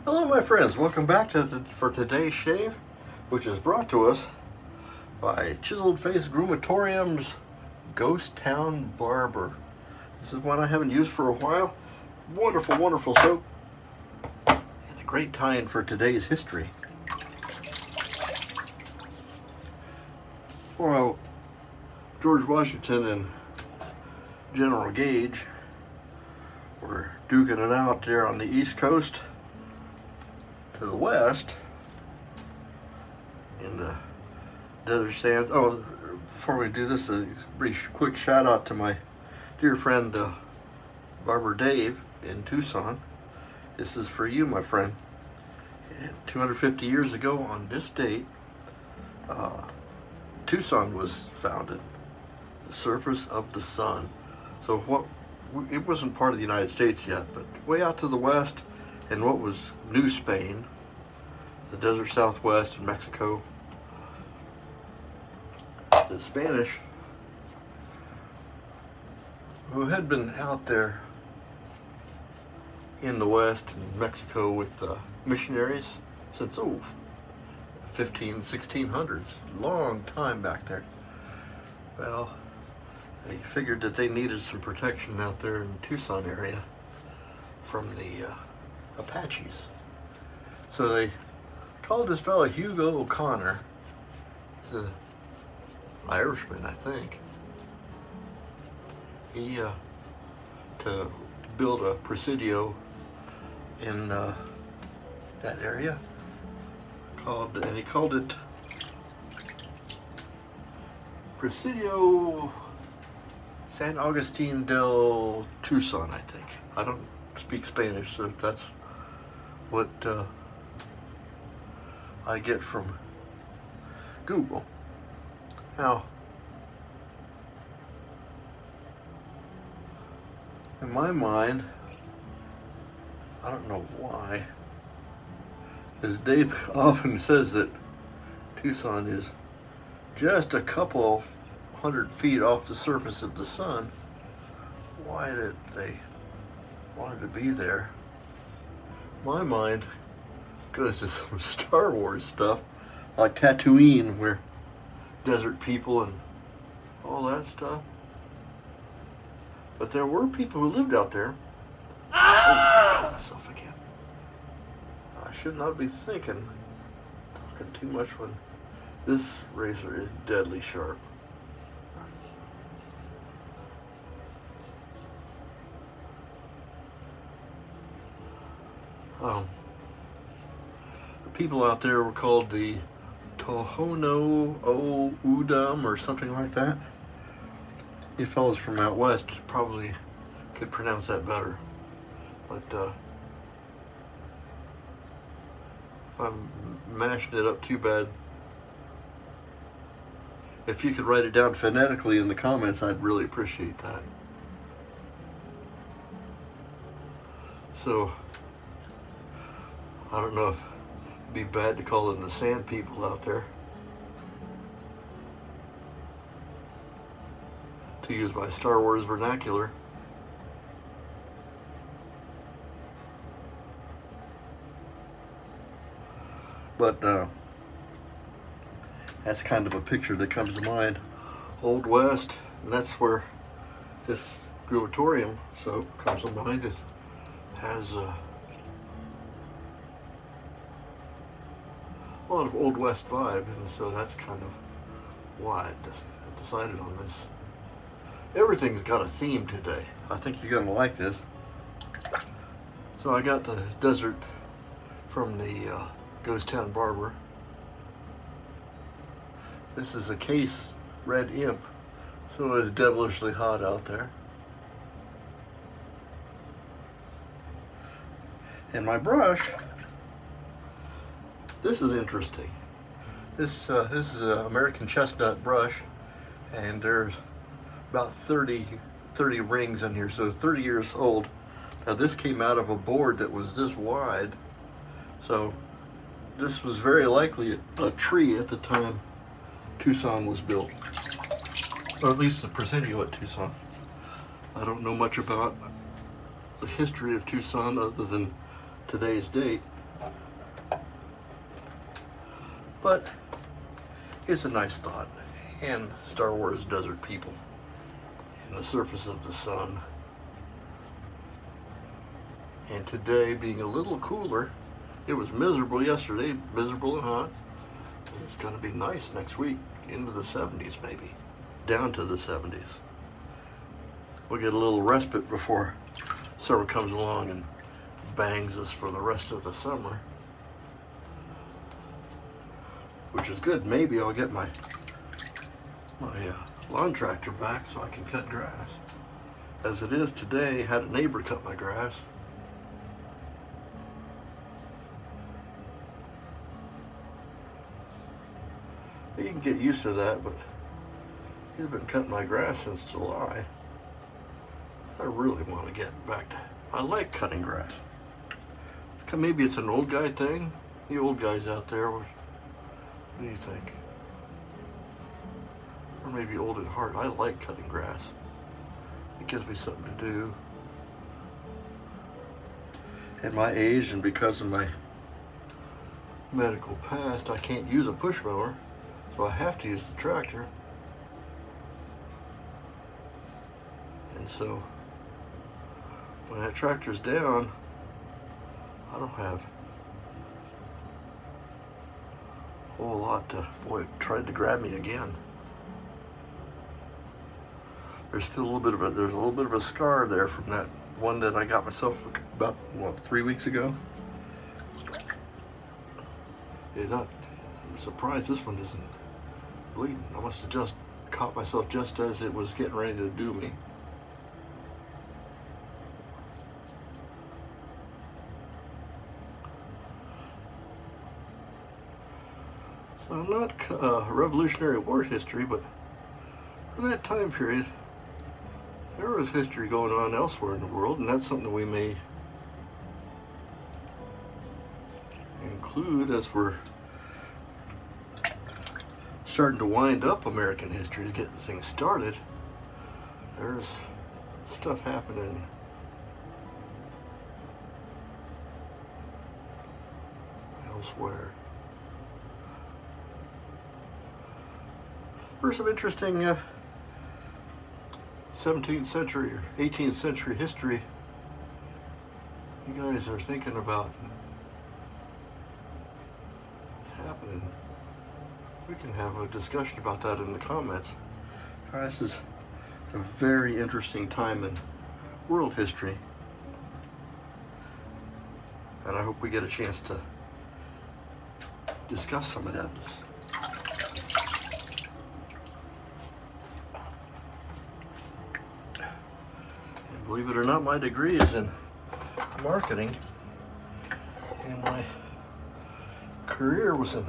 Hello my friends, welcome back for today's shave, which is brought to us by Chiseled Face Groomatorium's Ghost Town Barber. This is one I haven't used for a while. Wonderful, wonderful soap. And a great tie-in for today's history. Well, George Washington and General Gage were duking it out there on the East Coast. To the west, in the desert sands. Oh, before we do this, a brief quick shout out to my dear friend Barber Dave in Tucson. This is for you, my friend. And 250 years ago on this date, Tucson was founded. The surface of the sun. So it wasn't part of the United States yet, but way out to the west. In what was New Spain, the desert southwest in Mexico, the Spanish, who had been out there in the west in Mexico with missionaries since 1600s, long time back there. Well, they figured that they needed some protection out there in the Tucson area from the Apaches. So they called this fellow Hugo O'Conor. He's an Irishman, I think. He to build a Presidio in that area, and he called it Presidio San Agustín del Tucson, I think. I don't speak Spanish, so that's what I get from Google. Now, in my mind, I don't know why, because Dave often says that Tucson is just a couple 100 feet off the surface of the sun. Why did they wanted to be there? My mind goes to some Star Wars stuff, like Tatooine, where desert people and all that stuff. But there were people who lived out there. Oh, cut myself again. I should not be talking too much when this razor is deadly sharp. The people out there were called the Tohono O'odham or something like that. You fellas from out west probably could pronounce that better. But if I'm mashing it up too bad, if you could write it down phonetically in the comments, I'd really appreciate that. So, I don't know if it'd be bad to call them the sand people out there, to use my Star Wars vernacular. But that's kind of a picture that comes to mind. Old West, and that's where this Groomatorium soap comes to mind. It has a lot of Old West vibe, and so that's kind of why I decided on this. Everything's got a theme today. I think you're gonna like this. So I got the desert from the Ghost Town Barber. This is a case Red Imp, so it's devilishly hot out there. And my brush, this is interesting. This is an American chestnut brush, and there's about 30 rings in here, so 30 years old. Now this came out of a board that was this wide, so this was very likely a tree at the time Tucson was built, or at least the Presidio at Tucson. I don't know much about the history of Tucson other than today's date. But it's a nice thought. And Star Wars desert people and the surface of the sun. And today being a little cooler. It was miserable yesterday, miserable and hot. And it's going to be nice next week, into the 70s maybe, down to the 70s. We'll get a little respite before summer comes along and bangs us for the rest of the summer. Which is good. Maybe I'll get my lawn tractor back so I can cut grass. As it is today, I had a neighbor cut my grass. You can get used to that, but he's been cutting my grass since July. I really want to get back to, I like cutting grass. Maybe it's an old guy thing. The old guys out there, what do you think? Or maybe old at heart. I like cutting grass. It gives me something to do. At my age and because of my medical past, I can't use a push mower, so I have to use the tractor. And so when that tractor's down, I don't have a whole lot to, boy, it tried to grab me again. There's still a little bit of a scar there from that one that I got myself about, what, 3 weeks ago? I'm surprised this one isn't bleeding. I must have just caught myself just as it was getting ready to do me. So not Revolutionary War history, but for that time period, there was history going on elsewhere in the world, and that's something we may include as we're starting to wind up American history to get things started. There's stuff happening elsewhere. For some interesting 17th century or 18th century history you guys are thinking about happening, we can have a discussion about that in the comments. This is a very interesting time in world history, and I hope we get a chance to discuss some of that. Believe it or not, my degree is in marketing, and my career was in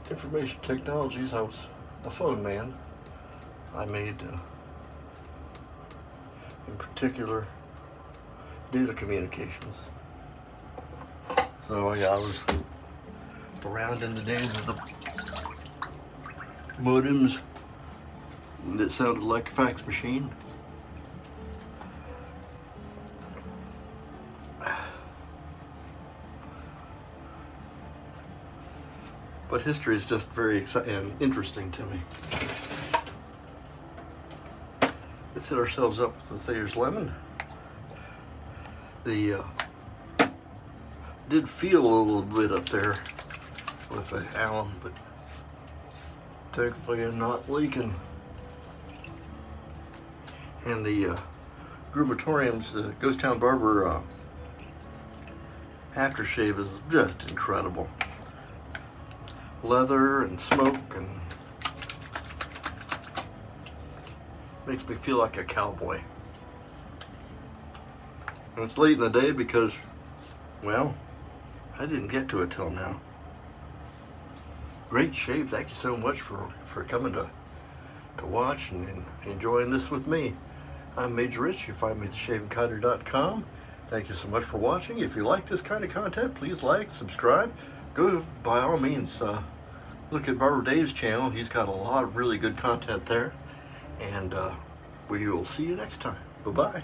information technologies. I was a phone man. I made, in particular, data communications. So yeah, I was around in the days of the modems. And it sounded like a fax machine. But history is just very exciting and interesting to me. Let's set ourselves up with the Thayer's lemon. The did feel a little bit up there with the alum, but thankfully I'm not leaking. And the Groomatorium's Ghost Town Barber aftershave is just incredible. Leather and smoke, and makes me feel like a cowboy. And it's late in the day because, well, I didn't get to it till now. Great shave. Thank you so much for coming to watch and enjoying this with me. I'm Major Rich. You find me at theshavingcutter.com. Thank you so much for watching. If you like this kind of content, please like, subscribe. Go, by all means, look at Barber Dave's channel. He's got a lot of really good content there. And we will see you next time. Bye-bye.